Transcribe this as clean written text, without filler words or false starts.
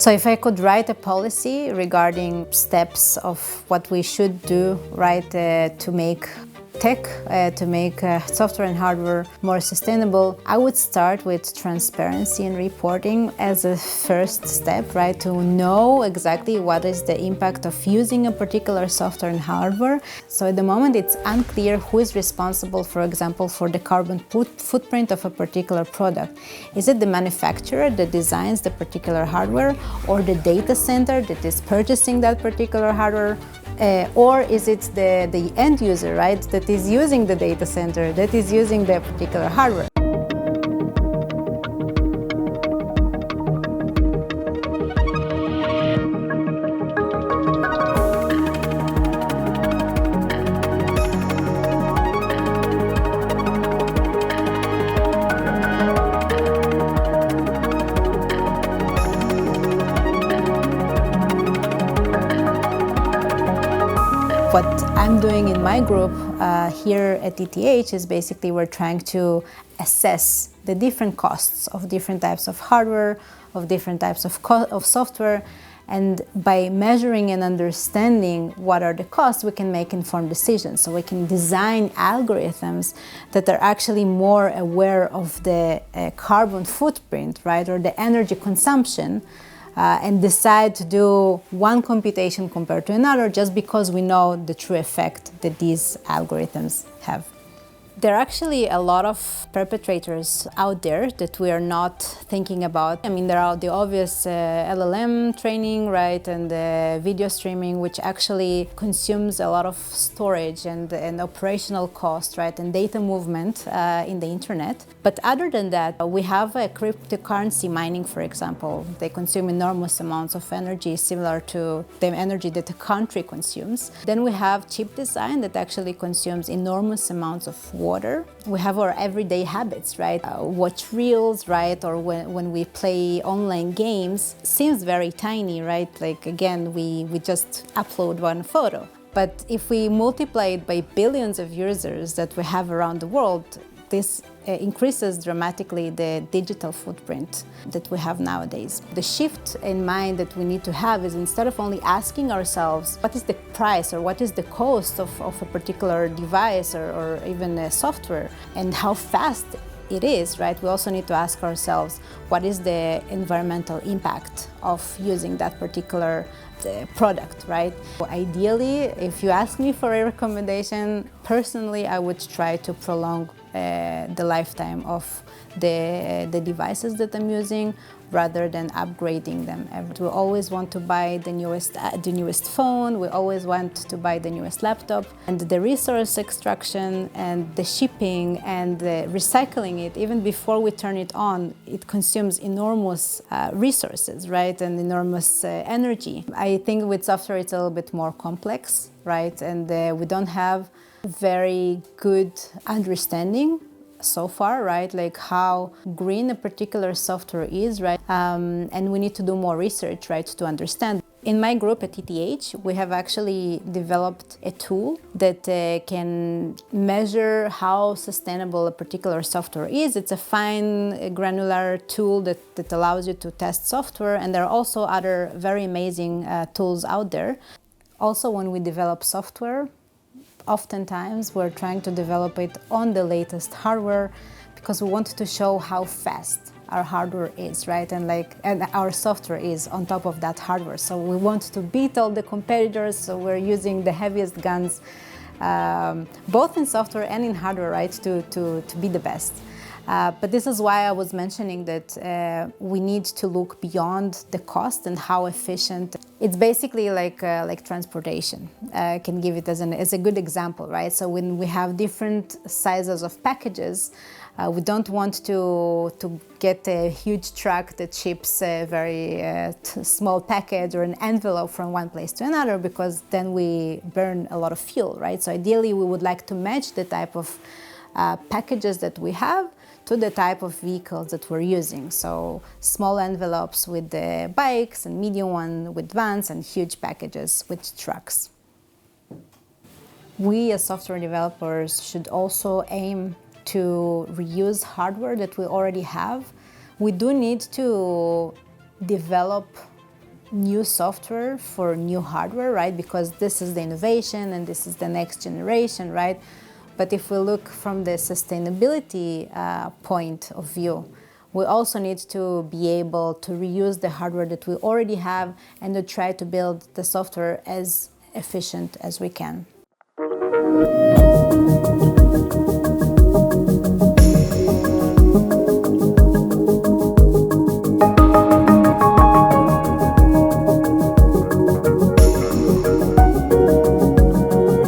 So if I could write a policy regarding steps of what we should do, right, to make tech, to make software and hardware more sustainable, I would start with transparency and reporting as a first step, right, to know exactly what is the impact of using a particular software and hardware. So at the moment it's unclear who is responsible, for example, for the carbon footprint of a particular product. Is it the manufacturer that designs the particular hardware, or the data center that is purchasing that particular hardware? Or is it the end user, right, that is using the data center, that is using the particular hardware? What I'm doing in my group here at ETH is basically we're trying to assess the different costs of different types of hardware, of different types of software, and by measuring and understanding what are the costs, we can make informed decisions. So we can design algorithms that are actually more aware of the carbon footprint, right, or the energy consumption, and decide to do one computation compared to another just because we know the true effect that these algorithms have. There are actually a lot of perpetrators out there that we are not thinking about. I mean, there are the obvious LLM training, right, and video streaming, which actually consumes a lot of storage and operational cost, right, and data movement in the internet. But other than that, we have cryptocurrency mining, for example. They consume enormous amounts of energy, similar to the energy that a country consumes. Then we have chip design that actually consumes enormous amounts of water. We have our everyday habits, right? Watch reels, right? Or when we play online games, seems very tiny, right? Like, again, we just upload one photo. But if we multiply it by billions of users that we have around the world, this increases dramatically the digital footprint that we have nowadays. The shift in mind that we need to have is, instead of only asking ourselves what is the price or what is the cost of a particular device or even a software and how fast it is, right? We also need to ask ourselves what is the environmental impact of using that particular product, right? Ideally, if you ask me for a recommendation, personally, I would try to prolong the lifetime of the devices that I'm using, rather than upgrading them. We always want to buy the newest phone, we always want to buy the newest laptop, and the resource extraction and the shipping and the recycling it, even before we turn it on, it consumes enormous resources, right, and enormous energy. I think with software it's a little bit more complex, right, and we don't have very good understanding so far, right, like how green a particular software is, right, and we need to do more research, right, to understand. In my group at ETH, we have actually developed a tool that can measure how sustainable a particular software is. It's a fine, granular tool that allows you to test software, and there are also other very amazing tools out there. Also, when we develop software, oftentimes we're trying to develop it on the latest hardware because we want to show how fast our hardware is, right? And our software is on top of that hardware. So we want to beat all the competitors, so we're using the heaviest guns, both in software and in hardware, right, to be the best. But this is why I was mentioning that we need to look beyond the cost and how efficient. It's basically like transportation. I can give it as a good example, right? So when we have different sizes of packages, we don't want to get a huge truck that ships a very small package or an envelope from one place to another, because then we burn a lot of fuel, right? So ideally, we would like to match the type of packages that we have to the type of vehicles that we're using. So small envelopes with the bikes, and medium one with vans, and huge packages with trucks. We as software developers should also aim to reuse hardware that we already have. We do need to develop new software for new hardware, right? Because this is the innovation and this is the next generation, right? But if we look from the sustainability point of view, we also need to be able to reuse the hardware that we already have and to try to build the software as efficient as we can.